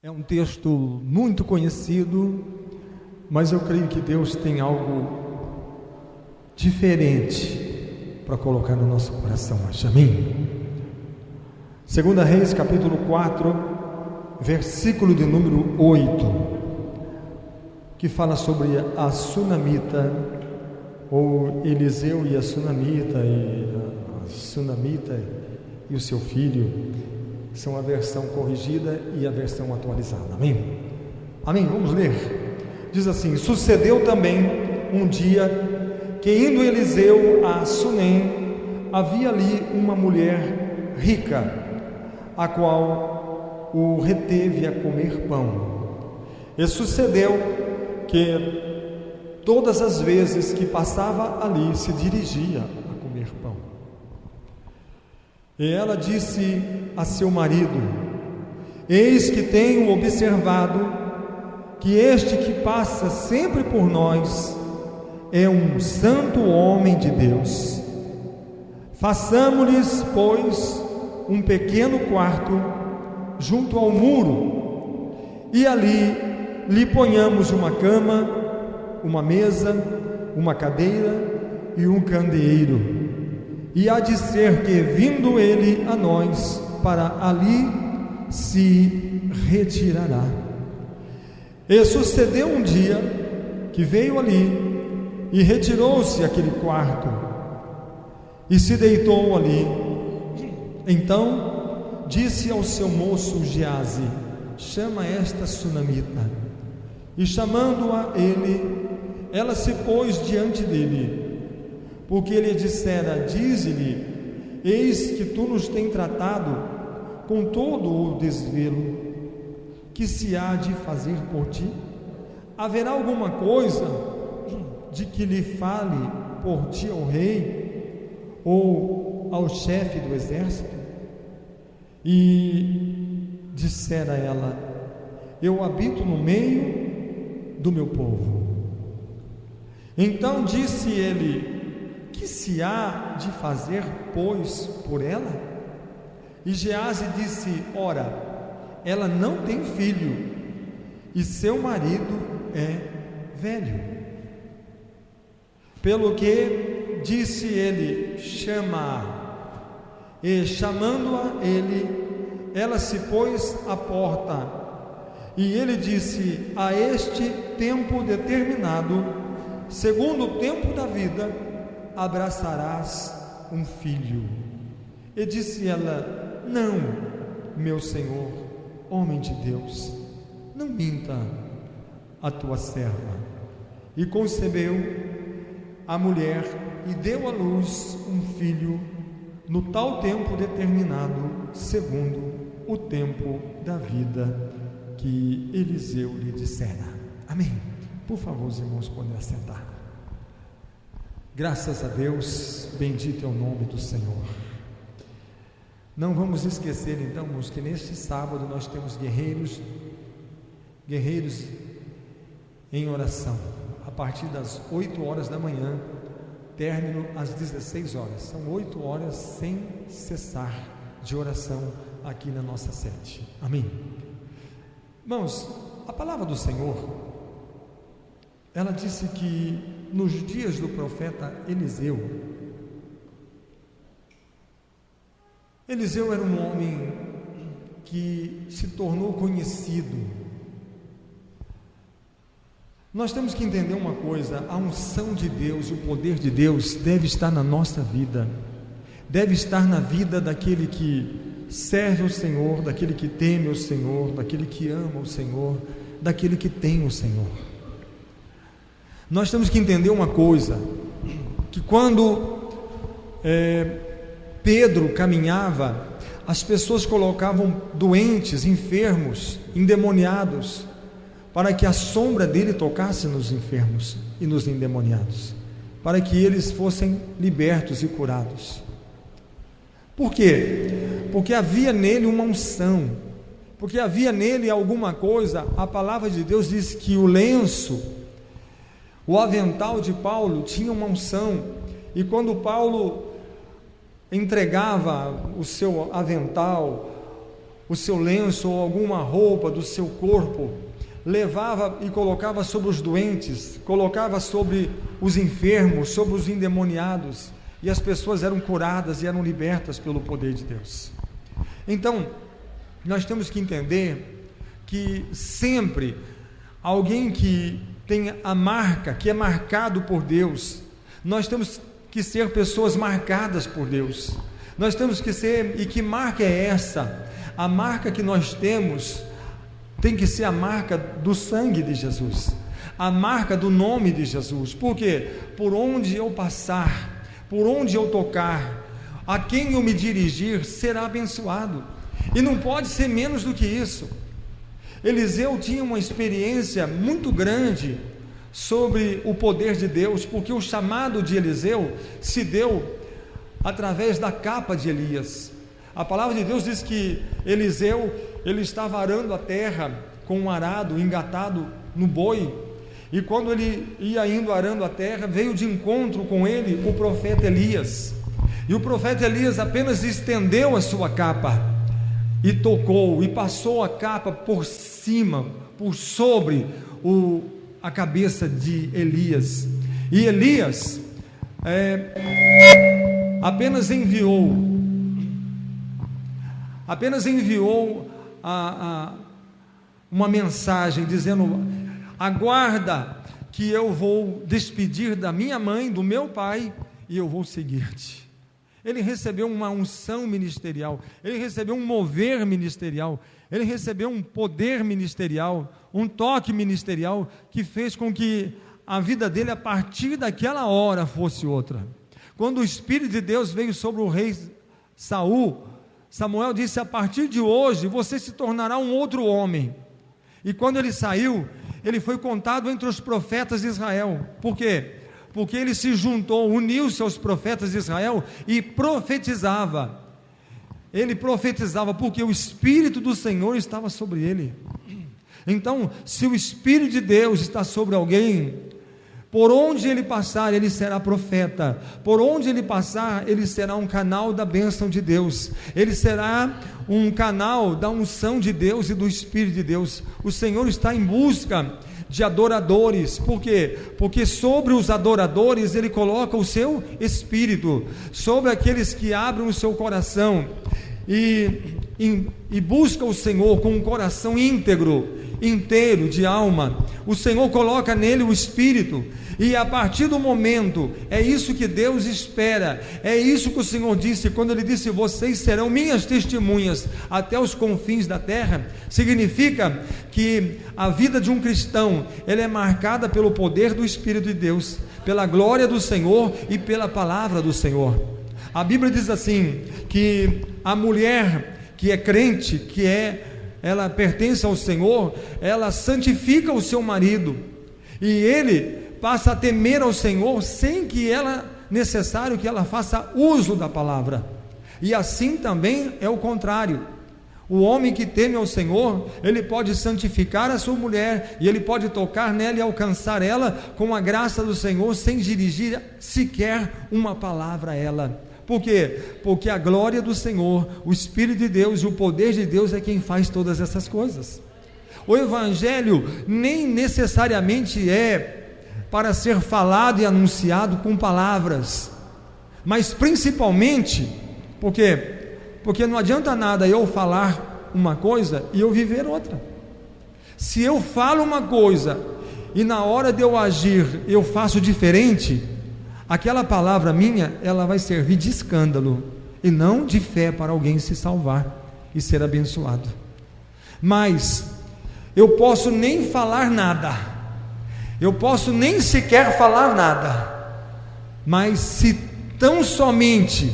É um texto muito conhecido, mas eu creio que Deus tem algo diferente para colocar no nosso coração hoje. Amém? 2 Reis, capítulo 4, versículo de número 8, que fala sobre a sunamita, ou Eliseu e a sunamita, e o seu filho. São a versão corrigida e a versão atualizada. Amém? Amém? Vamos ler. Diz assim: sucedeu também um dia que, indo Eliseu a Sunem, havia ali uma mulher rica, a qual o reteve a comer pão. E sucedeu que todas as vezes que passava ali se dirigia a comer pão. E ela disse a seu marido: eis que tenho observado que este que passa sempre por nós é um santo homem de Deus. Façamo-lhes, pois, um pequeno quarto junto ao muro, e ali lhe ponhamos uma cama, uma mesa, uma cadeira e um candeeiro. E há de ser que, vindo ele a nós, para ali se retirará. E sucedeu um dia que veio ali e retirou-se aquele quarto e se deitou ali. Então disse ao seu moço Geazi: chama esta sunamita. E chamando-a ele, ela se pôs diante dele, porque ele dissera: dize-lhe, eis que tu nos tem tratado com todo o desvelo, que se há de fazer por ti? Haverá alguma coisa de que lhe fale por ti ao rei, ou ao chefe do exército? E dissera ela: eu habito no meio do meu povo. Então disse ele: que se há de fazer, pois, por ela? E Geazi disse: ora, ela não tem filho, e seu marido é velho. Pelo que disse ele: chama-a. E chamando-a ele, ela se pôs à porta. E ele disse: a este tempo determinado, segundo o tempo da vida, abraçarás um filho. E disse ela: não, meu senhor, homem de Deus, não minta a tua serva. E concebeu a mulher e deu à luz um filho no tal tempo determinado, segundo o tempo da vida que Eliseu lhe dissera. Amém. Por favor, os irmãos, podem assentar. Graças a Deus, bendito é o nome do Senhor. Não vamos esquecer, então, irmãos, que neste sábado nós temos guerreiros em oração, a partir das 8 horas da manhã, término às 16 horas. São 8 horas sem cessar de oração aqui na nossa sede. Amém. Irmãos, a palavra do Senhor, ela disse que nos dias do profeta Eliseu era um homem que se tornou conhecido. Nós temos que entender uma coisa: a unção de Deus e o poder de Deus deve estar na nossa vida, deve estar na vida daquele que serve o Senhor, daquele que teme o Senhor, daquele que ama o Senhor, daquele que tem o Senhor. Nós temos que entender uma coisa, que quando Pedro caminhava, as pessoas colocavam doentes, enfermos, endemoniados, para que a sombra dele tocasse nos enfermos e nos endemoniados, para que eles fossem libertos e curados. Por quê? Porque havia nele uma unção, porque havia nele alguma coisa. A palavra de Deus diz que o lenço, o avental de Paulo tinha uma unção, e quando Paulo entregava o seu avental, o seu lenço ou alguma roupa do seu corpo, levava e colocava sobre os doentes, colocava sobre os enfermos, sobre os endemoniados, e as pessoas eram curadas e eram libertas pelo poder de Deus. Então, nós temos que entender que sempre alguém que tem a marca, que é marcado por Deus, nós temos que ser pessoas marcadas por Deus. Nós temos que ser, e que marca é essa? A marca que nós temos tem que ser a marca do sangue de Jesus, a marca do nome de Jesus. Por quê? Por onde eu passar, por onde eu tocar, a quem eu me dirigir, será abençoado. E não pode ser menos do que isso. Eliseu tinha uma experiência muito grande sobre o poder de Deus, porque o chamado de Eliseu se deu através da capa de Elias. A palavra de Deus diz que Eliseu, ele estava arando a terra com um arado engatado no boi, e quando ele ia indo arando a terra, veio de encontro com ele o profeta Elias, e o profeta Elias apenas estendeu a sua capa, e tocou, e passou a capa por cima, por sobre a cabeça de Elias, e Elias apenas enviou uma mensagem dizendo: aguarda que eu vou despedir da minha mãe, do meu pai, e eu vou seguir-te. Ele recebeu uma unção ministerial, ele recebeu um mover ministerial, ele recebeu um poder ministerial, um toque ministerial, que fez com que a vida dele, a partir daquela hora, fosse outra. Quando o Espírito de Deus veio sobre o rei Saul, Samuel disse: a partir de hoje você se tornará um outro homem. E quando ele saiu, ele foi contado entre os profetas de Israel. Por quê? Porque ele se juntou, uniu-se aos profetas de Israel e profetizava. Ele profetizava porque o Espírito do Senhor estava sobre ele. Então, se o Espírito de Deus está sobre alguém, por onde ele passar, ele será profeta. Por onde ele passar, ele será um canal da bênção de Deus. Ele será um canal da unção de Deus e do Espírito de Deus. O Senhor está em busca de adoradores. Por quê? Porque sobre os adoradores ele coloca o seu Espírito, sobre aqueles que abrem o seu coração e buscam o Senhor com um coração inteiro de alma. O Senhor coloca nele o Espírito, e a partir do momento, é isso que Deus espera, é isso que o Senhor disse, quando Ele disse: vocês serão minhas testemunhas até os confins da terra. Significa que a vida de um cristão, ela é marcada pelo poder do Espírito de Deus, pela glória do Senhor e pela palavra do Senhor. A Bíblia diz assim, que a mulher que é crente, ela pertence ao Senhor, ela santifica o seu marido, e ele passa a temer ao Senhor, sem que necessário que ela faça uso da palavra. E assim também é o contrário. O homem que teme ao Senhor, ele pode santificar a sua mulher, e ele pode tocar nela e alcançar ela com a graça do Senhor, sem dirigir sequer uma palavra a ela. Por quê? Porque a glória do Senhor, o Espírito de Deus e o poder de Deus é quem faz todas essas coisas. O Evangelho nem necessariamente é para ser falado e anunciado com palavras, mas principalmente, porque não adianta nada eu falar uma coisa e eu viver outra. Se eu falo uma coisa e na hora de eu agir eu faço diferente, aquela palavra minha, ela vai servir de escândalo e não de fé para alguém se salvar e ser abençoado. Mas eu posso nem falar nada, eu posso nem sequer falar nada, mas se tão somente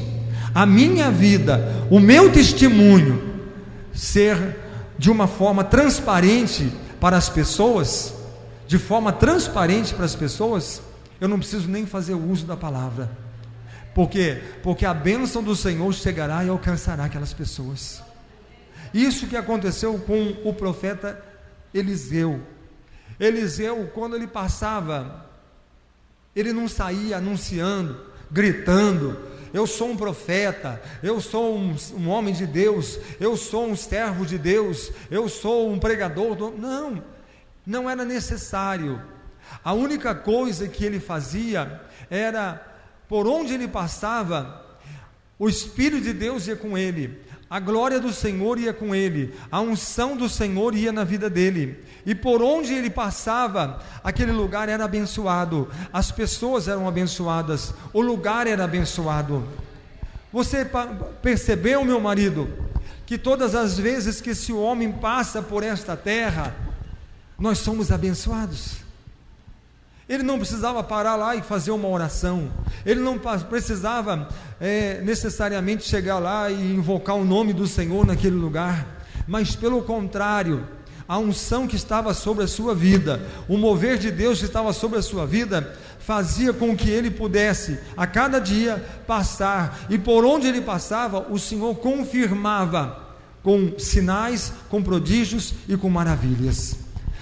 a minha vida, o meu testemunho ser de uma forma transparente para as pessoas, eu não preciso nem fazer uso da palavra. Por quê? Porque a bênção do Senhor chegará e alcançará aquelas pessoas. Isso que aconteceu com o profeta Eliseu. Eliseu, quando ele passava, ele não saía anunciando, gritando: eu sou um profeta, eu sou um homem de Deus, eu sou um servo de Deus, eu sou um pregador. Não era necessário. A única coisa que ele fazia era, por onde ele passava, o Espírito de Deus ia com ele, a glória do Senhor ia com ele, a unção do Senhor ia na vida dele, e por onde ele passava, aquele lugar era abençoado, as pessoas eram abençoadas, o lugar era abençoado. Você percebeu, meu marido, que todas as vezes que esse homem passa por esta terra, nós somos abençoados? Ele não precisava parar lá e fazer uma oração, ele não precisava necessariamente chegar lá e invocar o nome do Senhor naquele lugar, mas pelo contrário, a unção que estava sobre a sua vida, o mover de Deus que estava sobre a sua vida, fazia com que ele pudesse a cada dia passar, e por onde ele passava, o Senhor confirmava com sinais, com prodígios e com maravilhas.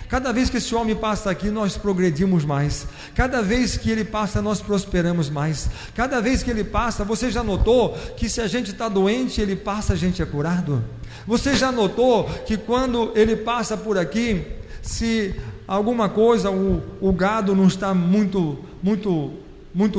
Cada vez que esse homem passa aqui, nós progredimos mais. Cada vez que ele passa, nós prosperamos mais. Cada vez que ele passa, você já notou que se a gente está doente, ele passa, a gente é curado? Você já notou que quando ele passa por aqui, se alguma coisa, o gado não está muito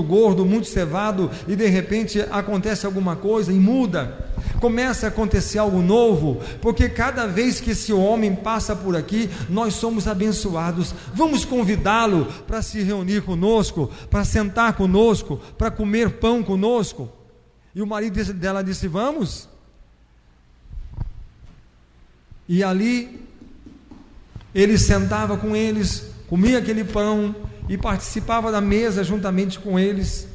gordo, muito cevado, e de repente acontece alguma coisa e muda, começa a acontecer algo novo, porque cada vez que esse homem passa por aqui, nós somos abençoados. Vamos convidá-lo para se reunir conosco, para sentar conosco, para comer pão conosco. E o marido dela disse: vamos. E ali ele sentava com eles, comia aquele pão e participava da mesa juntamente com eles.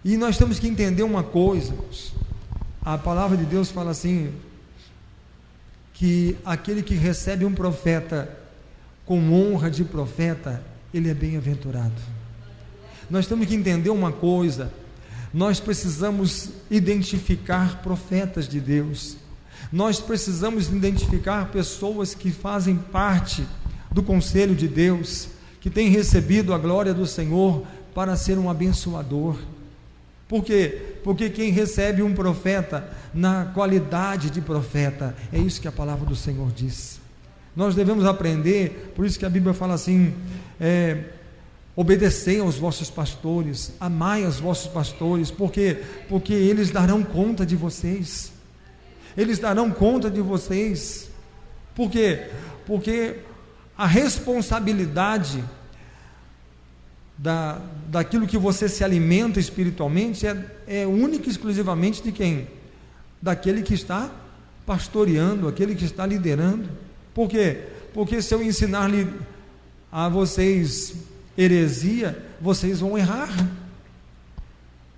E nós temos que entender uma coisa: a palavra de Deus fala assim, que aquele que recebe um profeta com honra de profeta, ele é bem-aventurado. Nós temos que entender uma coisa: nós precisamos identificar profetas de Deus, nós precisamos identificar pessoas que fazem parte do conselho de Deus, que têm recebido a glória do Senhor para ser um abençoador. Por quê? Porque quem recebe um profeta na qualidade de profeta, é isso que a palavra do Senhor diz. Nós devemos aprender, por isso que a Bíblia fala assim, obedecei aos vossos pastores, amai aos vossos pastores, porque eles darão conta de vocês. Eles darão conta de vocês. Por quê? Porque a responsabilidade daquilo que você se alimenta espiritualmente é única e exclusivamente de quem? Daquele que está pastoreando, aquele que está liderando. Por quê? Porque se eu ensinar a vocês heresia, vocês vão errar,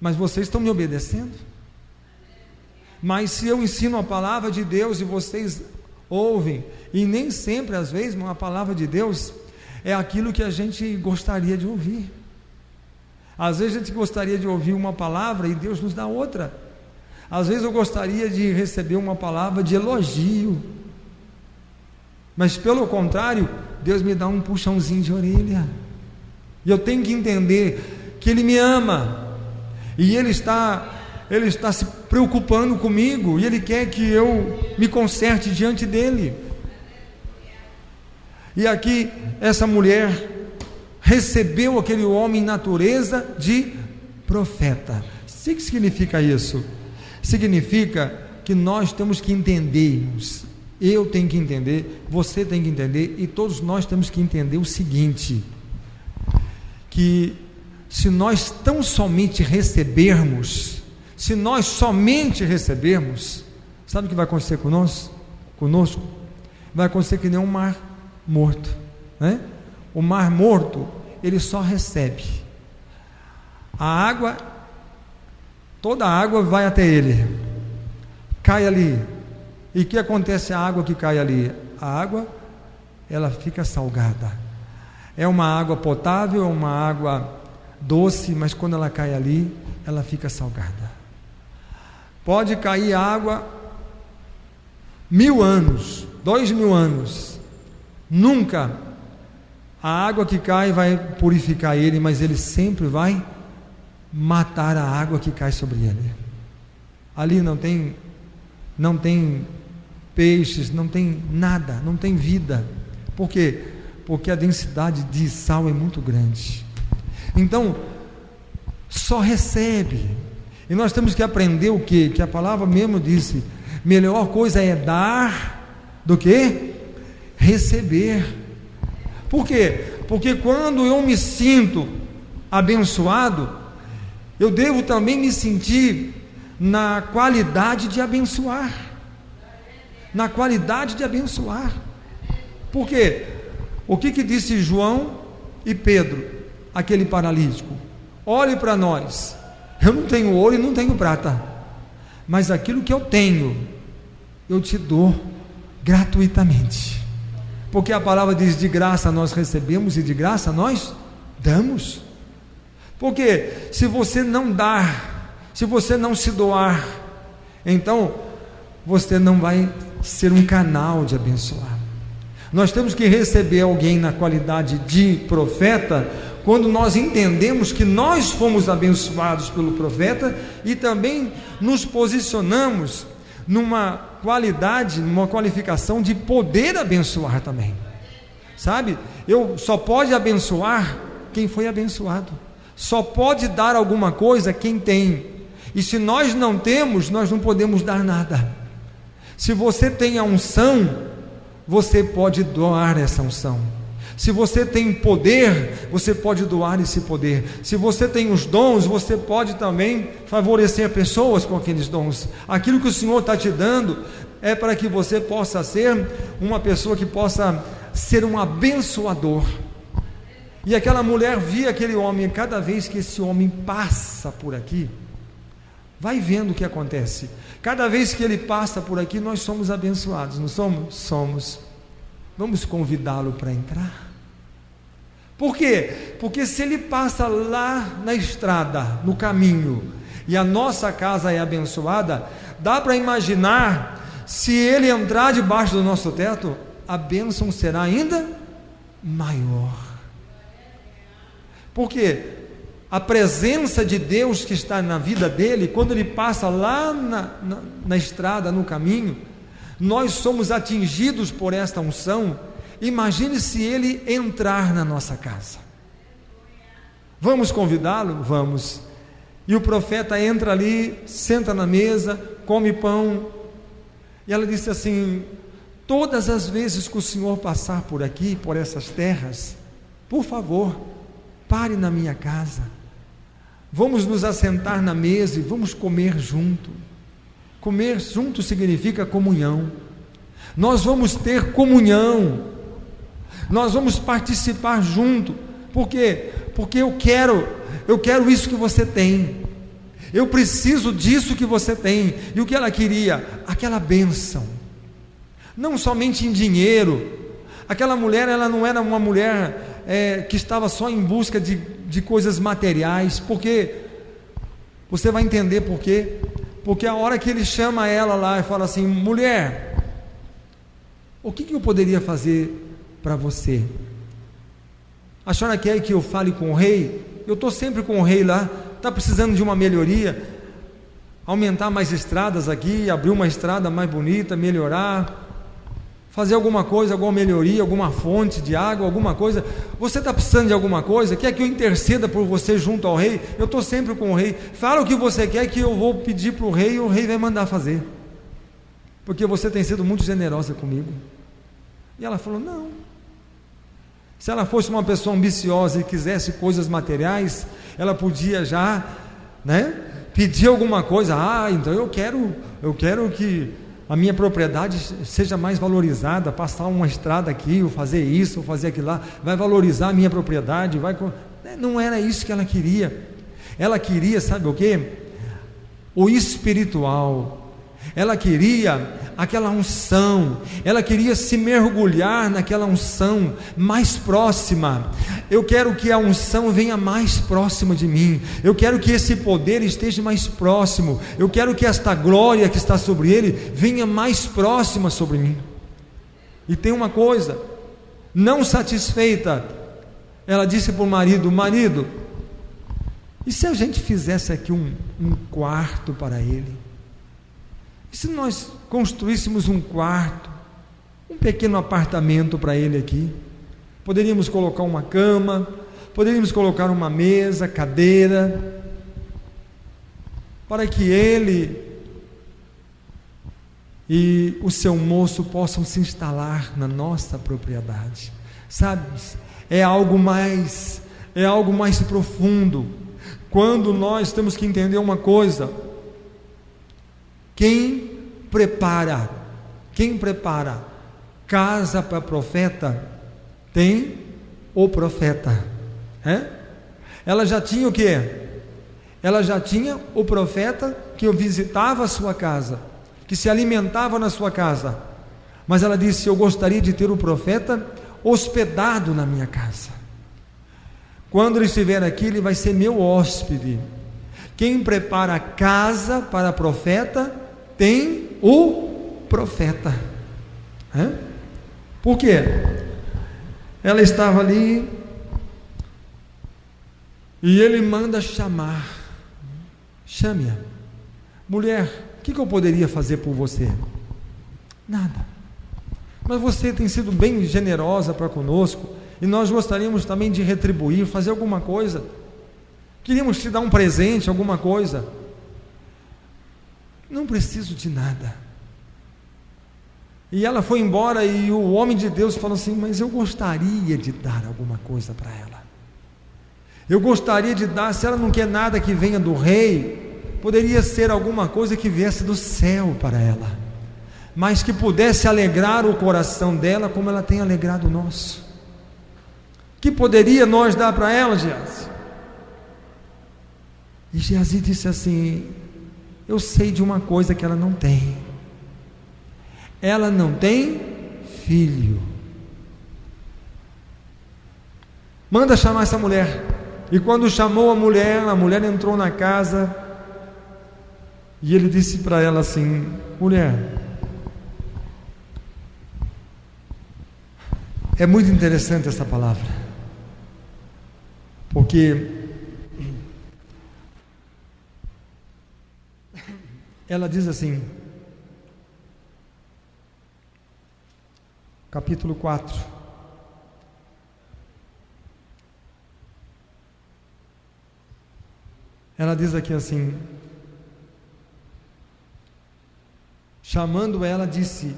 mas vocês estão me obedecendo. Mas se eu ensino a palavra de Deus e vocês ouvem, e nem sempre, às vezes, a palavra de Deus é aquilo que a gente gostaria de ouvir. Às vezes a gente gostaria de ouvir uma palavra e Deus nos dá outra. Às vezes eu gostaria de receber uma palavra de elogio, mas pelo contrário, Deus me dá um puxãozinho de orelha, e eu tenho que entender que Ele me ama, e Ele está se preocupando comigo, e Ele quer que eu me conserte diante dEle. E aqui essa mulher recebeu aquele homem natureza de profeta. O que significa isso? Significa que nós temos que entender, eu tenho que entender, você tem que entender, e todos nós temos que entender o seguinte: que se nós tão somente recebermos, sabe o que vai acontecer conosco? Vai acontecer que nem um mar morto, né? O mar morto, ele só recebe a água, toda a água vai até ele, cai ali, e o que acontece à água que cai ali? A água, ela fica salgada, é uma água potável, é uma água doce, mas quando ela cai ali, ela fica salgada. Pode cair água 1000 anos, 2000 anos, nunca a água que cai vai purificar ele, mas ele sempre vai matar a água que cai sobre ele. Ali não tem peixes, não tem nada, não tem vida. Por quê? Porque a densidade de sal é muito grande. Então, só recebe. E nós temos que aprender o quê? Que a palavra mesmo disse: melhor coisa é dar do que receber. Por quê? Porque quando eu me sinto abençoado, eu devo também me sentir na qualidade de abençoar. Na qualidade de abençoar. Por quê? O que disse João e Pedro, aquele paralítico? Olhe para nós, eu não tenho ouro e não tenho prata, mas aquilo que eu tenho, eu te dou gratuitamente. Porque a palavra diz: de graça nós recebemos e de graça nós damos. Porque se você não dar, se você não se doar, então você não vai ser um canal de abençoar. Nós temos que receber alguém na qualidade de profeta, quando nós entendemos que nós fomos abençoados pelo profeta e também nos posicionamos numa qualidade, numa qualificação de poder abençoar também. Sabe? Só pode abençoar quem foi abençoado. Só pode dar alguma coisa quem tem. E se nós não temos, nós não podemos dar nada. Se você tem a unção, você pode doar essa unção. Se você tem poder, você pode doar esse poder. Se você tem os dons, você pode também favorecer pessoas com aqueles dons. Aquilo que o Senhor está te dando é para que você possa ser uma pessoa que possa ser um abençoador. E aquela mulher via aquele homem, cada vez que esse homem passa por aqui, vai vendo o que acontece. Cada vez que ele passa por aqui, nós somos abençoados, não somos? Somos. Vamos convidá-lo para entrar. Por quê? Porque se ele passa lá na estrada, no caminho, e a nossa casa é abençoada, dá para imaginar, se ele entrar debaixo do nosso teto, a bênção será ainda maior. Por quê? A presença de Deus que está na vida dele, quando ele passa lá na estrada, no caminho, nós somos atingidos por esta unção. Imagine se ele entrar na nossa casa. Vamos convidá-lo? Vamos. E o profeta entra ali, senta na mesa, come pão, e ela disse assim: todas as vezes que o Senhor passar por aqui, por essas terras, por favor, pare na minha casa, vamos nos assentar na mesa e vamos comer junto. Comer junto significa comunhão. Nós vamos ter comunhão, nós vamos participar junto. Por quê? Porque eu quero isso que você tem, eu preciso disso que você tem. E o que ela queria? Aquela bênção, não somente em dinheiro. Aquela mulher, ela não era uma mulher que estava só em busca de coisas materiais. Porque você vai entender por quê. Porque a hora que ele chama ela lá e fala assim: mulher, o que eu poderia fazer para você? A senhora quer que eu fale com o rei? Eu estou sempre com o rei lá. Está precisando de uma melhoria? Aumentar mais estradas aqui, abrir uma estrada mais bonita, melhorar, fazer alguma coisa, alguma melhoria, alguma fonte de água, alguma coisa. Você está precisando de alguma coisa? Quer que eu interceda por você junto ao rei? Eu estou sempre com o rei. Fala o que você quer que eu vou pedir para o rei e o rei vai mandar fazer, porque você tem sido muito generosa comigo. E ela falou: não. Se ela fosse uma pessoa ambiciosa e quisesse coisas materiais, ela podia já, pedir alguma coisa. Então eu quero que a minha propriedade seja mais valorizada, passar uma estrada aqui, ou fazer isso, ou fazer aquilo lá, vai valorizar a minha propriedade. Não era isso que ela queria. Ela queria, sabe o quê? O espiritual. Ela queria aquela unção, ela queria se mergulhar naquela unção mais próxima. Eu quero que a unção venha mais próxima de mim, eu quero que esse poder esteja mais próximo, eu quero que esta glória que está sobre ele venha mais próxima sobre mim. E tem uma coisa, não satisfeita, ela disse para o marido: marido, E se a gente fizesse aqui um quarto para ele? E se nós construíssemos um quarto, um pequeno apartamento para ele aqui? Poderíamos colocar uma cama, poderíamos colocar uma mesa, cadeira, para que ele e o seu moço possam se instalar na nossa propriedade. Sabe, é algo mais profundo. Quando nós temos que entender uma coisa: quem prepara casa para profeta tem o profeta. Ela já tinha o quê? Ela já tinha o profeta que visitava a sua casa, que se alimentava na sua casa. Mas ela disse: eu gostaria de ter o profeta hospedado na minha casa. Quando ele estiver aqui, ele vai ser meu hóspede. Quem prepara a casa para profeta tem o profeta. Por quê? Ela estava ali e ele manda chamar. Chame-a. Mulher, o que eu poderia fazer por você? Nada. Mas você tem sido bem generosa para conosco, e nós gostaríamos também de retribuir, fazer alguma coisa. Queríamos te dar um presente, alguma coisa. Não preciso de nada. E ela foi embora, e o homem de Deus falou assim: mas eu gostaria de dar alguma coisa para ela. Eu gostaria de dar. Se ela não quer nada que venha do rei, poderia ser alguma coisa que viesse do céu para ela, mas que pudesse alegrar o coração dela como ela tem alegrado o nosso. Que poderia nós dar para ela, Geazi? E Geazi disse assim: eu sei de uma coisa que ela não tem. Ela não tem filho. Manda chamar essa mulher. E quando chamou a mulher entrou na casa, e ele disse para ela assim: mulher, é muito interessante essa palavra, porque ela diz assim, capítulo 4, ela diz aqui assim: chamando ela, disse: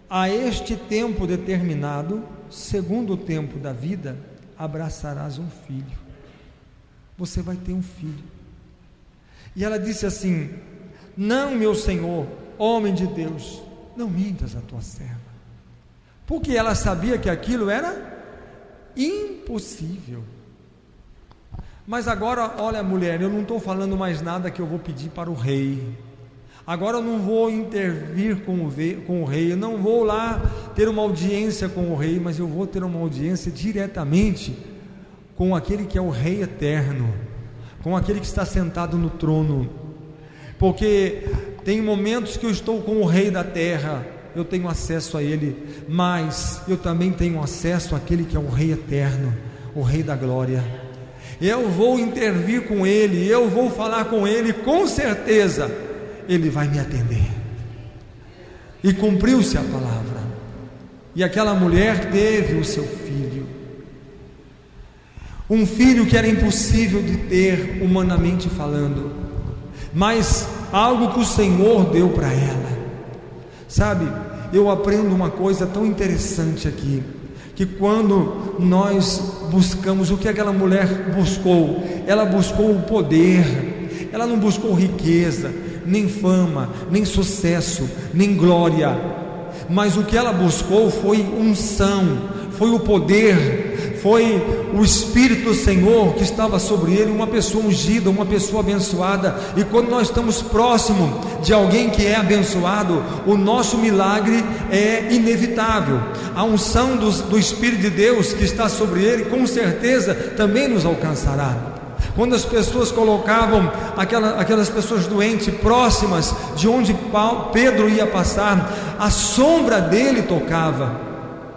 a este tempo determinado, segundo o tempo da vida, abraçarás um filho. Você vai ter um filho. E ela disse assim: não, meu senhor, homem de Deus, não mintas a tua serva. Porque ela sabia que aquilo era impossível. Mas agora, olha, mulher, eu não estou falando mais nada que eu vou pedir para o rei. Agora eu não vou intervir com o rei, eu não vou lá ter uma audiência com o rei, mas eu vou ter uma audiência diretamente com aquele que é o Rei eterno, com aquele que está sentado no trono. Porque tem momentos que eu estou com o Rei da terra, eu tenho acesso a ele, mas eu também tenho acesso àquele que é o Rei eterno, o Rei da glória. Eu vou intervir com ele, eu vou falar com ele, com certeza ele vai me atender. E cumpriu-se a palavra, e aquela mulher teve o seu filho, um filho que era impossível de ter humanamente falando, mas algo que o Senhor deu para ela. Sabe, eu aprendo uma coisa tão interessante aqui, que quando nós buscamos, o que aquela mulher buscou? Ela buscou o poder, ela não buscou riqueza, nem fama, nem sucesso, nem glória, mas o que ela buscou foi unção, foi o poder, foi o Espírito do Senhor que estava sobre ele, uma pessoa ungida, uma pessoa abençoada. E quando nós estamos próximo de alguém que é abençoado, o nosso milagre é inevitável. A unção do Espírito de Deus que está sobre ele, com certeza também nos alcançará. Quando as pessoas colocavam aquelas pessoas doentes próximas de onde Pedro ia passar, a sombra dele tocava.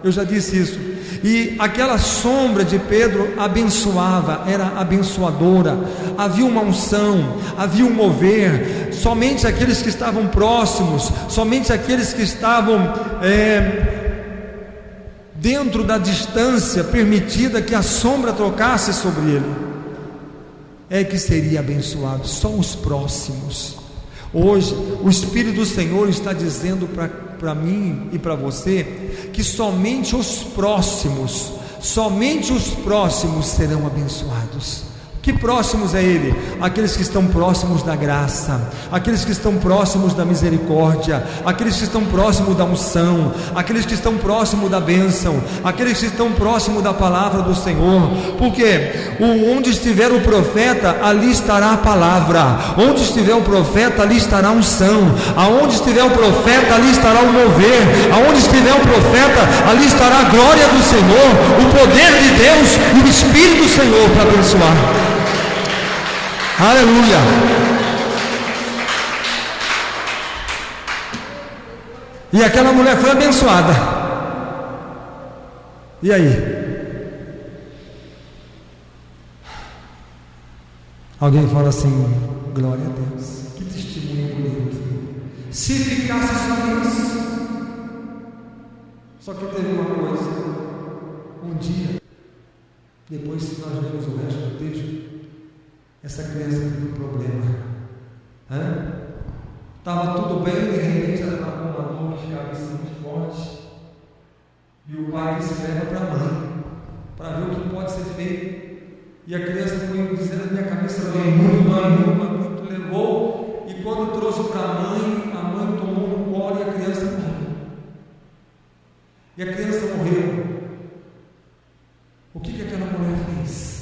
Eu já disse isso. e aquela sombra de Pedro abençoava, era abençoadora, havia uma unção, havia um mover. Somente aqueles que estavam próximos, somente aqueles que estavam dentro da distância permitida que a sombra tocasse sobre ele, é que seria abençoado. Só os próximos. Hoje o Espírito do Senhor está dizendo para mim e para você que somente os próximos serão abençoados. Que próximos é Ele? Aqueles que estão próximos da graça, aqueles que estão próximos da misericórdia, aqueles que estão próximos da unção, aqueles que estão próximos da bênção, aqueles que estão próximos da palavra do Senhor. Porque onde estiver o profeta, ali estará a palavra. Onde estiver o profeta, ali estará a unção. Aonde estiver o profeta, ali estará o mover. Aonde estiver o profeta, ali estará a glória do Senhor, o poder de Deus e o Espírito do Senhor para abençoar. Aleluia. E aquela mulher foi abençoada. E aí? Alguém fala assim: glória a Deus, que testemunho bonito. Se ficasse só isso. Só que teve uma coisa. Um dia, depois que nós lemos o resto do texto, essa criança teve um problema. Estava tudo bem, de repente ela estava com uma dor de cabeça muito forte. E o pai disse: leva para a mãe, para ver o que pode ser feito. E a criança foi dizendo: minha cabeça veio muito, levou. E quando trouxe para a mãe tomou no colo e a criança morreu. E a criança morreu. O que aquela mulher fez?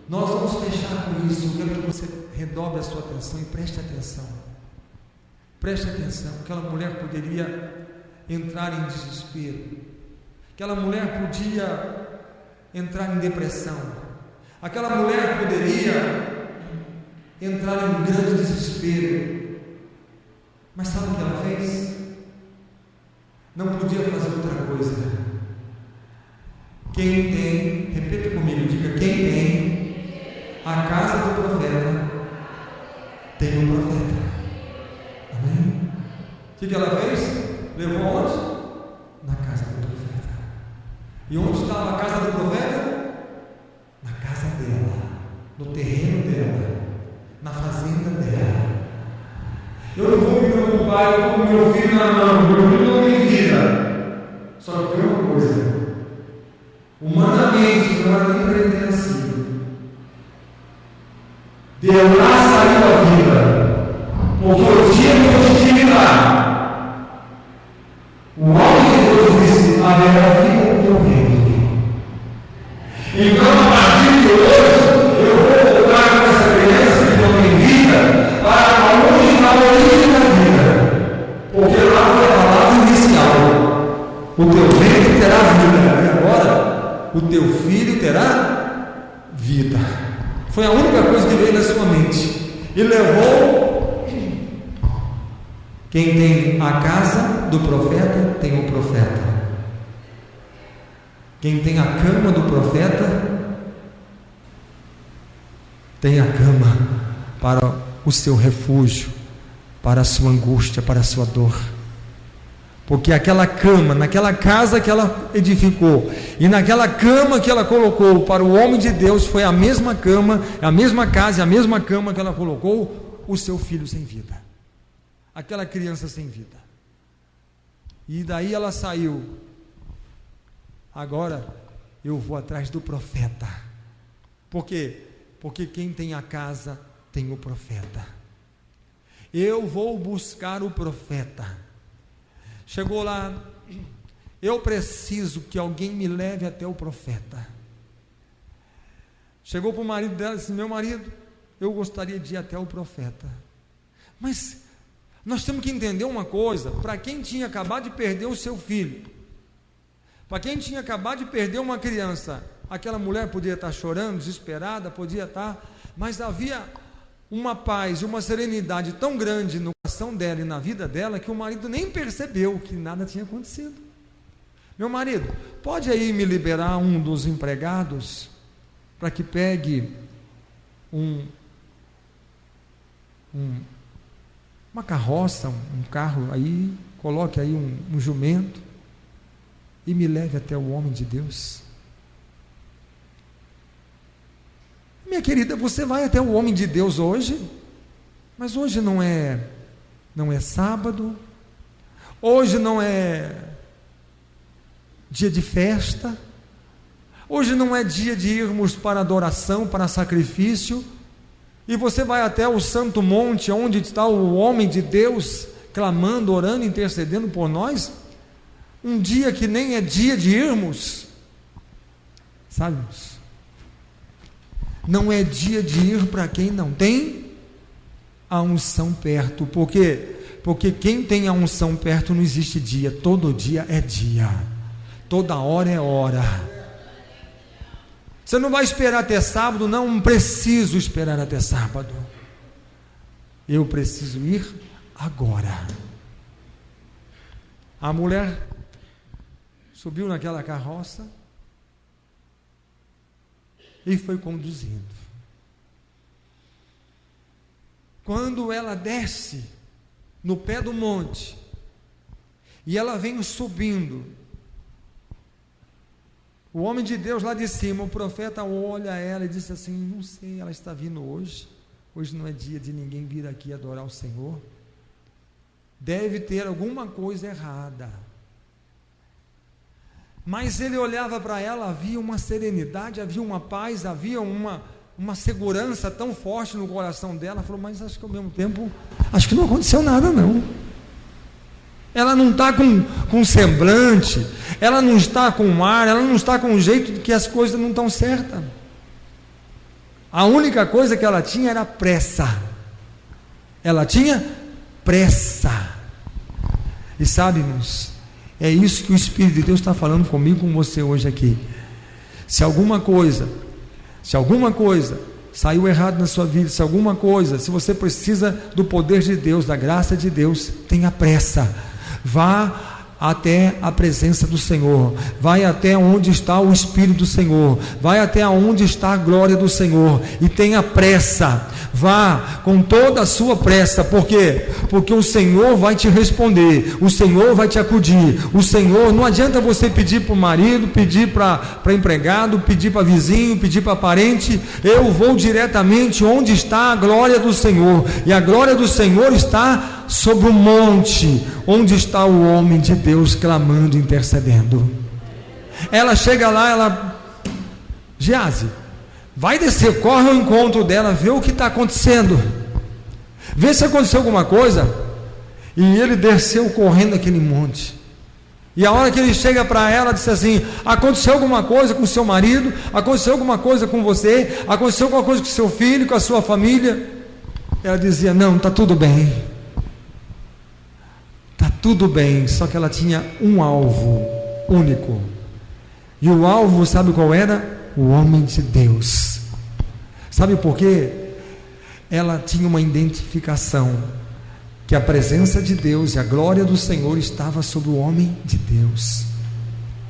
Nós vamos fechar com isso. Eu quero que você redobre a sua atenção e preste atenção. Preste atenção. Aquela mulher poderia entrar em desespero. Aquela mulher podia entrar em depressão. Aquela mulher poderia entrar em grande desespero. Mas sabe o que ela fez? Não podia fazer outra coisa. Quem tem, repita comigo, diga: quem tem a casa do profeta, tem um profeta. Amém? O que ela fez? Levou aonde? Na casa do profeta. E onde estava a casa do profeta? Na casa dela, no terreno dela, na fazenda dela. Eu não vou me preocupar com meu filho na mão, meu filho não tem vida. Só que tem uma coisa: humanamente, não era nem para ele ter nascido. De lá saiu a vida, porque o dia que eu estive lá, o homem de Deus disse: haverá vida no teu ventre. Então, a partir de hoje, eu vou voltar com essa criança que não tem vida para onde está a origem da vida, porque lá foi a palavra inicial: o teu ventre terá vida, e agora o teu filho terá vida. Foi a única coisa que veio na sua mente. E levou. Quem tem a casa do profeta, tem o profeta. Quem tem a cama do profeta, tem a cama para o seu refúgio, para a sua angústia, para a sua dor. Porque aquela cama, naquela casa que ela edificou, e naquela cama que ela colocou para o homem de Deus, foi a mesma cama, a mesma casa, a mesma cama que ela colocou o seu filho sem vida, aquela criança sem vida. E daí ela saiu: agora eu vou atrás do profeta. Por quê? Porque quem tem a casa tem o profeta. Eu vou buscar o profeta. Chegou lá: eu preciso que alguém me leve até o profeta. Chegou para o marido dela e disse: meu marido, eu gostaria de ir até o profeta. Mas nós temos que entender uma coisa: para quem tinha acabado de perder o seu filho, para quem tinha acabado de perder uma criança, aquela mulher podia estar chorando, desesperada, podia estar, mas havia uma paz e uma serenidade tão grande no coração dela e na vida dela, que o marido nem percebeu que nada tinha acontecido. meu marido, pode aí me liberar um dos empregados para que pegue uma carroça, um carro aí, coloque aí um jumento e me leve até o homem de Deus. Minha querida, você vai até o homem de Deus hoje, mas hoje não é sábado, hoje não é dia de festa, hoje não é dia de irmos para adoração, para sacrifício, e você vai até o santo monte, onde está o homem de Deus, clamando, orando, intercedendo por nós, um dia que nem é dia de irmos, sabe? Não é dia de ir para quem não tem a unção perto. Por quê? Porque quem tem a unção perto não existe dia, todo dia é dia, toda hora é hora. Você não vai esperar até sábado, não preciso esperar até sábado, eu preciso ir agora. A mulher subiu naquela carroça e foi conduzindo. Quando ela desce no pé do monte e ela vem subindo, o homem de Deus lá de cima, o profeta olha ela e disse assim: não sei, ela está vindo hoje não é dia de ninguém vir aqui adorar o Senhor, deve ter alguma coisa errada. Mas ele olhava para ela, havia uma serenidade, havia uma paz, havia uma segurança tão forte no coração dela. Falou: mas acho que ao mesmo tempo, acho que não aconteceu nada não. Ela não está com semblante, ela não está com ar, ela não está com um jeito de que as coisas não estão certas. A única coisa que ela tinha era pressa. Ela tinha pressa. E sabe, irmãos, é isso que o Espírito de Deus está falando comigo, com você hoje aqui. Se alguma coisa saiu errado na sua vida, se você precisa do poder de Deus, da graça de Deus, tenha pressa, vá até a presença do Senhor, vai até onde está o Espírito do Senhor, vai até onde está a glória do Senhor, e tenha pressa, vá com toda a sua pressa. Por quê? Porque o Senhor vai te responder, o Senhor vai te acudir, o Senhor, não adianta você pedir para o marido, pedir para empregado, pedir para vizinho, pedir para parente, eu vou diretamente onde está a glória do Senhor, e a glória do Senhor está sobre o monte, onde está o homem de Deus clamando, intercedendo. Ela chega lá, Geazi, vai descer, corre ao encontro dela, vê o que está acontecendo, vê se aconteceu alguma coisa. E ele desceu correndo aquele monte, e a hora que ele chega para ela, disse assim: aconteceu alguma coisa com seu marido? Aconteceu alguma coisa com você? Aconteceu alguma coisa com seu filho, com a sua família? Ela dizia: não, está tudo bem, está tudo bem. Só que ela tinha um alvo único, e o alvo, sabe qual era? O homem de Deus. Sabe por quê? Ela tinha uma identificação, que a presença de Deus e a glória do Senhor estava sobre o homem de Deus.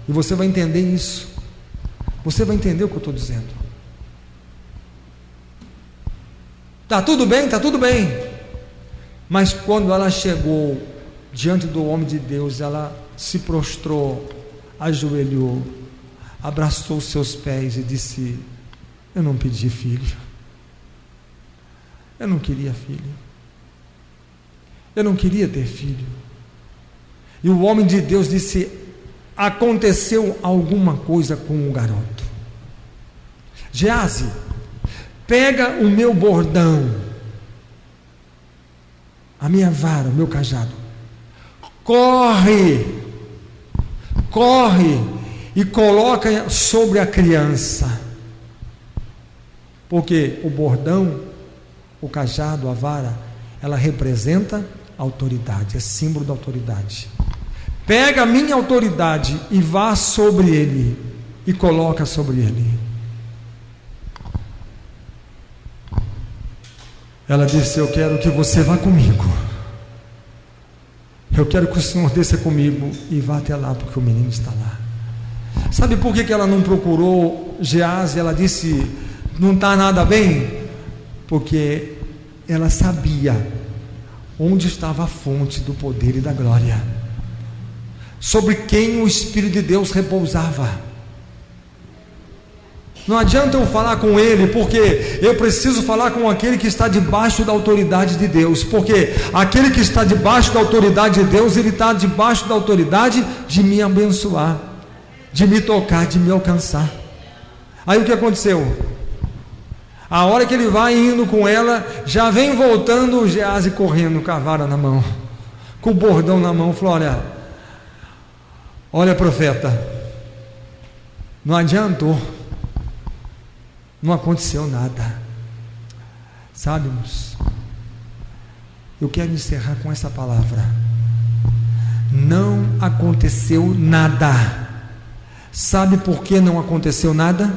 E você vai entender isso, você vai entender o que eu estou dizendo. Está tudo bem, está tudo bem. Mas quando ela chegou diante do homem de Deus, ela se prostrou, ajoelhou, abraçou seus pés e disse: eu não pedi filho, eu não queria filho, eu não queria ter filho. E o homem de Deus disse: aconteceu alguma coisa com o garoto. Geazi, pega o meu bordão, a minha vara, o meu cajado, corre e coloca sobre a criança, porque o bordão, o cajado, a vara, ela representa a autoridade, é símbolo da autoridade. Pega a minha autoridade e vá sobre ele, e coloca sobre ele. Ela disse: eu quero que você vá comigo, Eu quero que o senhor desça comigo e vá até lá, porque o menino está lá. Sabe por que ela não procurou Geazi? Ela disse, não está nada bem? Porque ela sabia onde estava a fonte do poder e da glória, sobre quem o Espírito de Deus repousava. Não adianta eu falar com ele, porque eu preciso falar com aquele que está debaixo da autoridade de Deus, porque aquele que está debaixo da autoridade de Deus, ele está debaixo da autoridade de me abençoar, de me tocar, de me alcançar. Aí o que aconteceu? A hora que ele vai indo com ela, já vem voltando o Geazi correndo, com a vara na mão, com o bordão na mão, falou, olha profeta, não adiantou, não aconteceu nada. Sabe, irmãos, eu quero encerrar com essa palavra: não aconteceu nada. Sabe por que não aconteceu nada?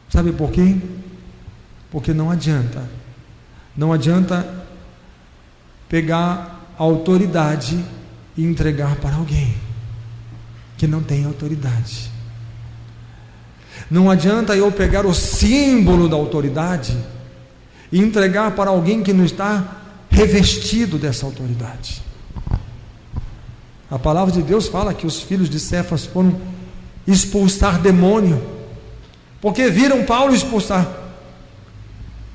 Sabe por quê? Porque não adianta pegar a autoridade e entregar para alguém que não tem autoridade. Não adianta eu pegar o símbolo da autoridade e entregar para alguém que não está revestido dessa autoridade. A palavra de Deus fala que os filhos de Cefas foram expulsar demônio, porque viram Paulo expulsar.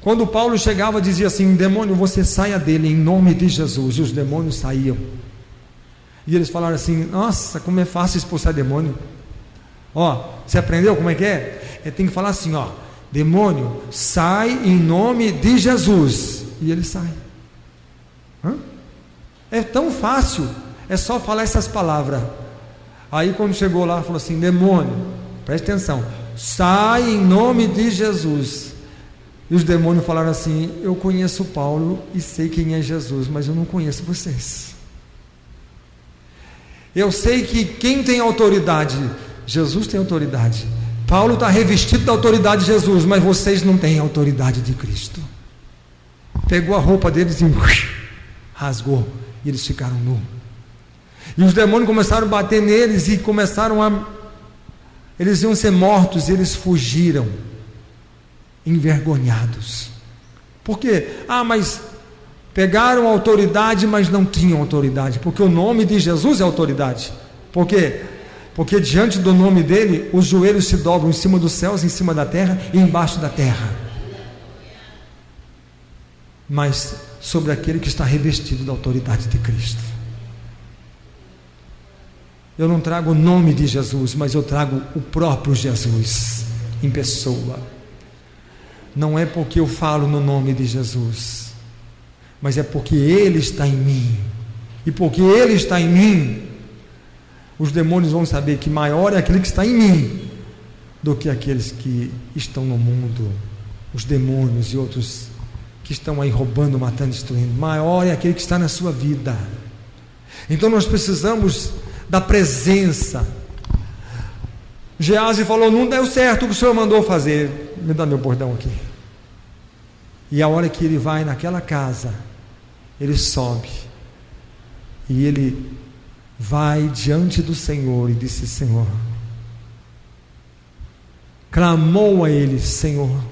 Quando Paulo chegava, dizia assim: demônio, você saia dele em nome de Jesus. E os demônios saíam. E eles falaram assim: nossa, como é fácil expulsar demônio. Você aprendeu como é que é? Tem que falar assim, demônio, sai em nome de Jesus. E ele sai. É tão fácil, é só falar essas palavras. Aí quando chegou lá, falou assim: demônio, preste atenção, sai em nome de Jesus. E os demônios falaram assim: eu conheço Paulo e sei quem é Jesus, mas eu não conheço vocês. Eu sei que quem tem autoridade, Jesus tem autoridade. Paulo está revestido da autoridade de Jesus, mas vocês não têm a autoridade de Cristo. Pegou a roupa deles e rasgou, e eles ficaram nus. E os demônios começaram a bater neles e eles iam ser mortos, e eles fugiram, envergonhados. Por quê? Mas pegaram a autoridade, mas não tinham autoridade, porque o nome de Jesus é autoridade. Por quê? Porque diante do nome dele, os joelhos se dobram em cima dos céus, em cima da terra e embaixo da terra. Mas sobre aquele que está revestido da autoridade de Cristo. Eu não trago o nome de Jesus, mas eu trago o próprio Jesus em pessoa. Não é porque eu falo no nome de Jesus, mas é porque Ele está em mim. E porque Ele está em mim, os demônios vão saber que maior é aquele que está em mim do que aqueles que estão no mundo, os demônios e outros que estão aí roubando, matando, destruindo. Maior é aquele que está na sua vida. Então nós precisamos da presença. Geazi falou: não deu certo o que o senhor mandou fazer, me dá meu bordão aqui. E a hora que ele vai naquela casa, ele sobe e ele vai diante do Senhor e disse: Senhor, clamou a ele: Senhor,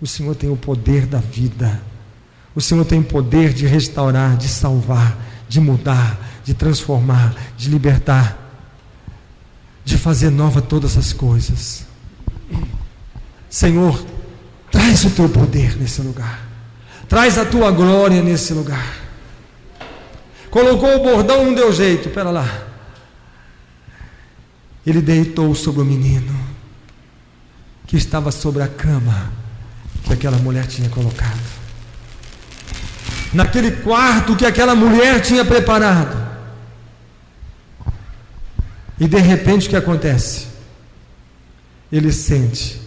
o Senhor tem o poder da vida, o Senhor tem o poder de restaurar, de salvar, de mudar, de transformar, de libertar, de fazer nova todas as coisas. Senhor, traz o teu poder nesse lugar, traz a tua glória nesse lugar. Colocou o bordão, não deu jeito, pera lá. Ele deitou sobre o menino que estava sobre a cama que aquela mulher tinha colocado, naquele quarto que aquela mulher tinha preparado. E de repente o que acontece? Ele sente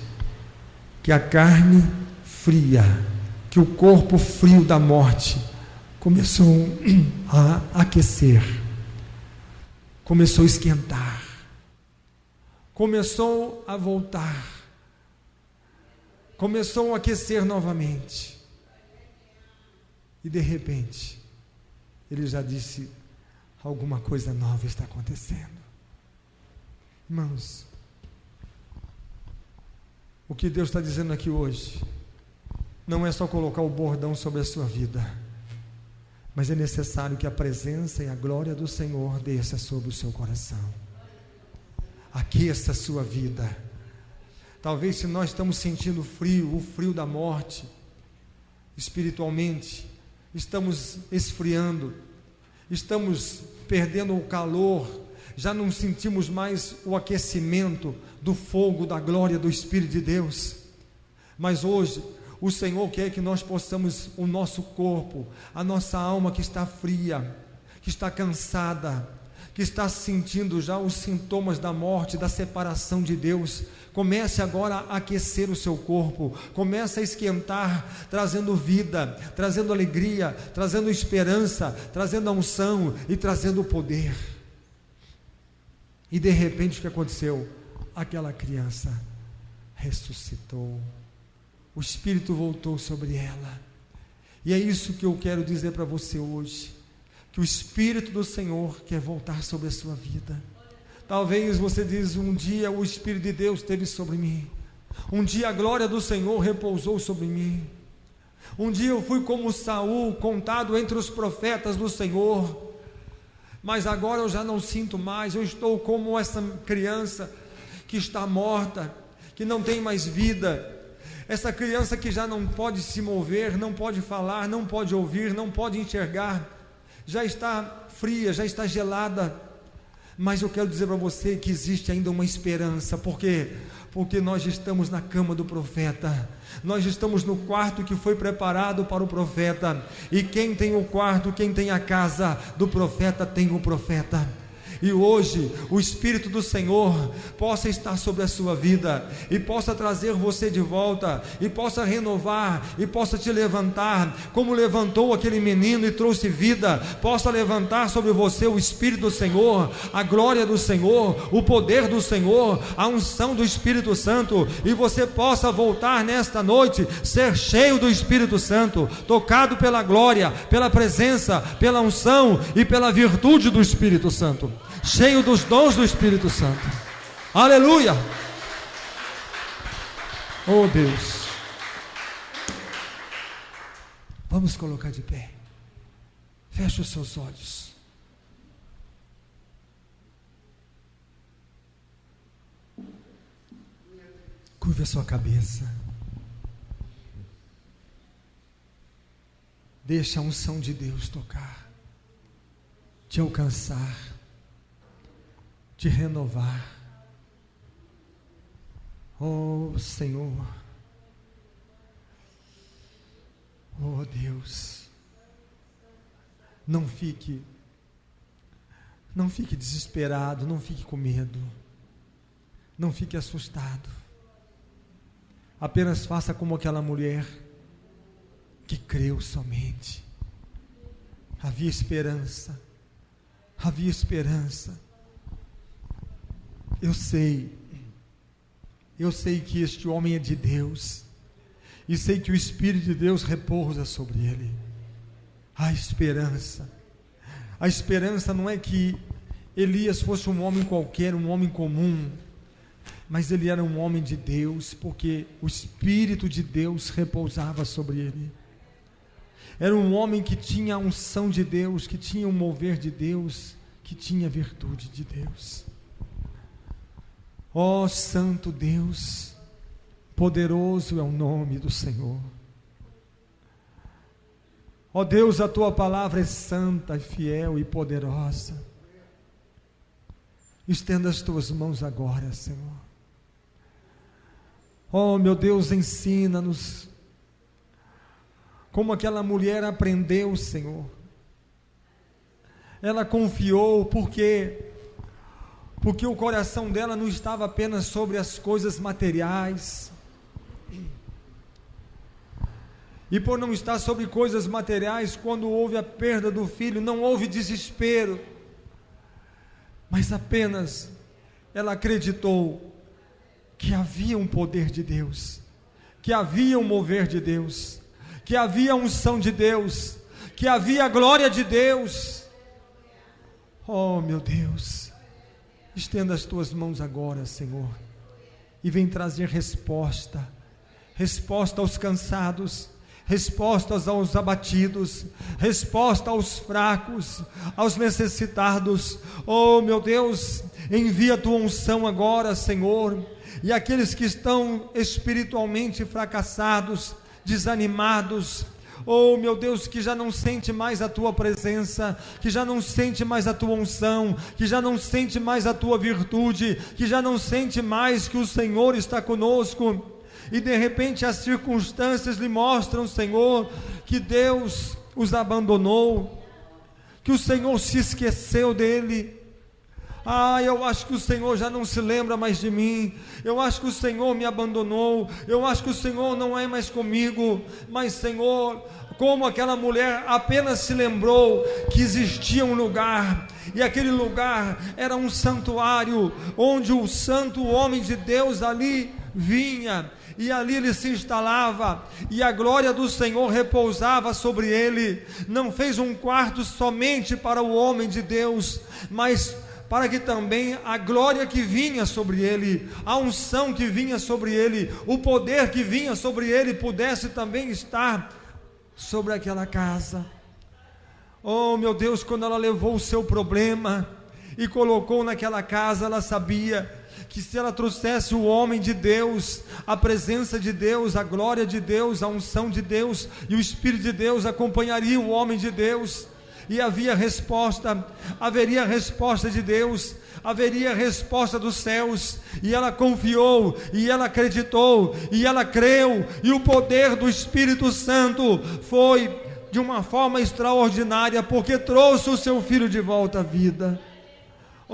que a carne fria, que o corpo frio da morte começou a aquecer, começou a esquentar, começou a voltar, começou a aquecer novamente. E de repente ele já disse: alguma coisa nova está acontecendo. Irmãos, o que Deus está dizendo aqui hoje não é só colocar o bordão sobre a sua vida, mas é necessário que a presença e a glória do Senhor desça sobre o seu coração, aqueça a sua vida. Talvez, se nós estamos sentindo frio, o frio da morte, espiritualmente, estamos esfriando, estamos perdendo o calor, já não sentimos mais o aquecimento do fogo da glória do Espírito de Deus. Mas hoje o Senhor quer que nós possamos, o nosso corpo, a nossa alma que está fria, que está cansada, que está sentindo já os sintomas da morte, da separação de Deus, comece agora a aquecer o seu corpo, comece a esquentar, trazendo vida, trazendo alegria, trazendo esperança, trazendo a unção e trazendo poder. E de repente o que aconteceu? Aquela criança ressuscitou, o Espírito voltou sobre ela. E é isso que eu quero dizer para você hoje, que o Espírito do Senhor quer voltar sobre a sua vida. Talvez você diz: um dia o Espírito de Deus esteve sobre mim, um dia a glória do Senhor repousou sobre mim, um dia eu fui como Saul, contado entre os profetas do Senhor, mas agora eu já não sinto mais, eu estou como essa criança que está morta, que não tem mais vida, essa criança que já não pode se mover, não pode falar, não pode ouvir, não pode enxergar, já está fria, já está gelada. Mas eu quero dizer para você que existe ainda uma esperança. Por quê? Porque nós estamos na cama do profeta, nós estamos no quarto que foi preparado para o profeta, e quem tem o quarto, quem tem a casa do profeta, tem o profeta. E hoje o Espírito do Senhor possa estar sobre a sua vida, e possa trazer você de volta, e possa renovar, e possa te levantar, como levantou aquele menino e trouxe vida. Possa levantar sobre você o Espírito do Senhor, a glória do Senhor, o poder do Senhor, a unção do Espírito Santo, e você possa voltar nesta noite, ser cheio do Espírito Santo, tocado pela glória, pela presença, pela unção e pela virtude do Espírito Santo, cheio dos dons do Espírito Santo. Aleluia! Oh Deus, vamos colocar de pé, feche os seus olhos. Curve a sua cabeça, deixa a unção de Deus tocar, te alcançar, te renovar. Oh Senhor, oh Deus, não fique desesperado, não fique com medo, não fique assustado, apenas faça como aquela mulher que creu somente. Havia esperança, havia esperança. Eu sei que este homem é de Deus, e sei que o Espírito de Deus repousa sobre ele. A esperança não é que Elias fosse um homem qualquer, um homem comum, mas ele era um homem de Deus, porque o Espírito de Deus repousava sobre ele. Era um homem que tinha a unção de Deus, que tinha o mover de Deus, que tinha a virtude de Deus. Ó Santo Deus, poderoso é o nome do Senhor. Ó Deus, a tua palavra é santa, fiel e poderosa. Estenda as tuas mãos agora, Senhor. Ó meu Deus, ensina-nos como aquela mulher aprendeu, Senhor. Ela confiou porque o coração dela não estava apenas sobre as coisas materiais, e por não estar sobre coisas materiais, quando houve a perda do filho, não houve desespero, mas apenas ela acreditou que havia um poder de Deus, que havia um mover de Deus, que havia a unção de Deus, que havia a glória de Deus. Oh, meu Deus, estenda as tuas mãos agora, Senhor, e vem trazer resposta aos cansados, respostas aos abatidos, resposta aos fracos, aos necessitados. Oh, meu Deus, envia a tua unção agora, Senhor, e aqueles que estão espiritualmente fracassados, desanimados, oh, meu Deus, que já não sente mais a tua presença, que já não sente mais a tua unção, que já não sente mais a tua virtude, que já não sente mais que o Senhor está conosco, e de repente as circunstâncias lhe mostram, Senhor, que Deus os abandonou, que o Senhor se esqueceu dele. Eu acho que o Senhor já não se lembra mais de mim, eu acho que o Senhor me abandonou, eu acho que o Senhor não é mais comigo. Mas, Senhor, como aquela mulher apenas se lembrou que existia um lugar, e aquele lugar era um santuário, onde o santo homem de Deus ali vinha, e ali ele se instalava, e a glória do Senhor repousava sobre ele. Não fez um quarto somente para o homem de Deus, mas para que também a glória que vinha sobre ele, a unção que vinha sobre ele, o poder que vinha sobre ele, pudesse também estar sobre aquela casa. Oh, meu Deus, quando ela levou o seu problema e colocou naquela casa, ela sabia que se ela trouxesse o homem de Deus, a presença de Deus, a glória de Deus, a unção de Deus e o Espírito de Deus acompanharia o homem de Deus, e haveria resposta de Deus, haveria resposta dos céus. E ela confiou, e ela acreditou, e ela creu, e o poder do Espírito Santo foi de uma forma extraordinária, porque trouxe o seu filho de volta à vida.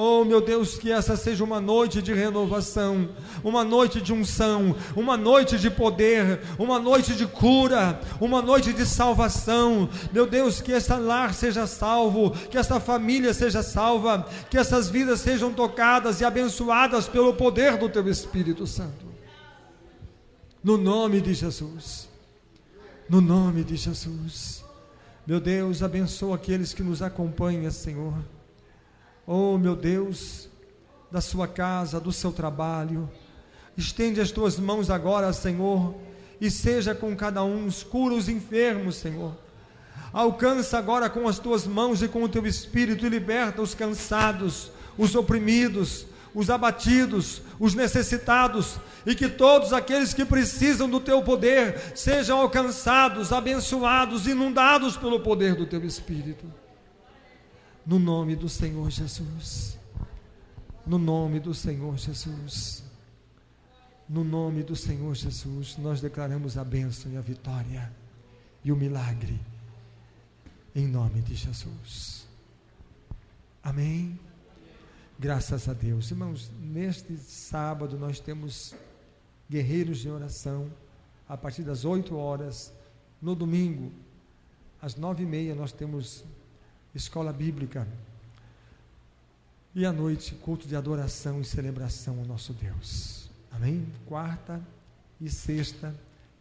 Oh, meu Deus, que essa seja uma noite de renovação, uma noite de unção, uma noite de poder, uma noite de cura, uma noite de salvação. Meu Deus, que esse lar seja salvo, que essa família seja salva, que essas vidas sejam tocadas e abençoadas pelo poder do teu Espírito Santo. No nome de Jesus, no nome de Jesus. Meu Deus, abençoa aqueles que nos acompanham, Senhor. Oh, meu Deus, da sua casa, do seu trabalho, estende as tuas mãos agora, Senhor, e seja com cada um, cura os enfermos, Senhor. Alcança agora com as tuas mãos e com o teu Espírito e liberta os cansados, os oprimidos, os abatidos, os necessitados, e que todos aqueles que precisam do teu poder sejam alcançados, abençoados, inundados pelo poder do teu Espírito. No nome do Senhor Jesus, no nome do Senhor Jesus, no nome do Senhor Jesus, nós declaramos a bênção e a vitória e o milagre, em nome de Jesus. Amém? Graças a Deus. Irmãos, neste sábado nós temos guerreiros de oração, a partir das 8 horas, no domingo, às 9h30 nós temos escola bíblica, e à noite culto de adoração e celebração ao nosso Deus. Amém? Quarta e sexta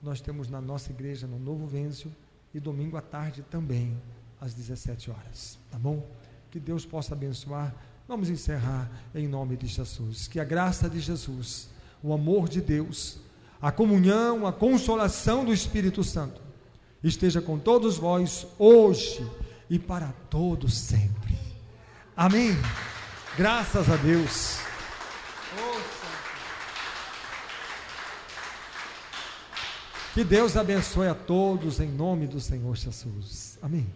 nós temos na nossa igreja no Novo Vêncio, e domingo à tarde também às 17 horas, tá bom? Que Deus possa abençoar. Vamos encerrar em nome de Jesus. Que a graça de Jesus, o amor de Deus, a comunhão, a consolação do Espírito Santo esteja com todos vós hoje e para todos sempre. Amém. Graças a Deus. Que Deus abençoe a todos em nome do Senhor Jesus. Amém.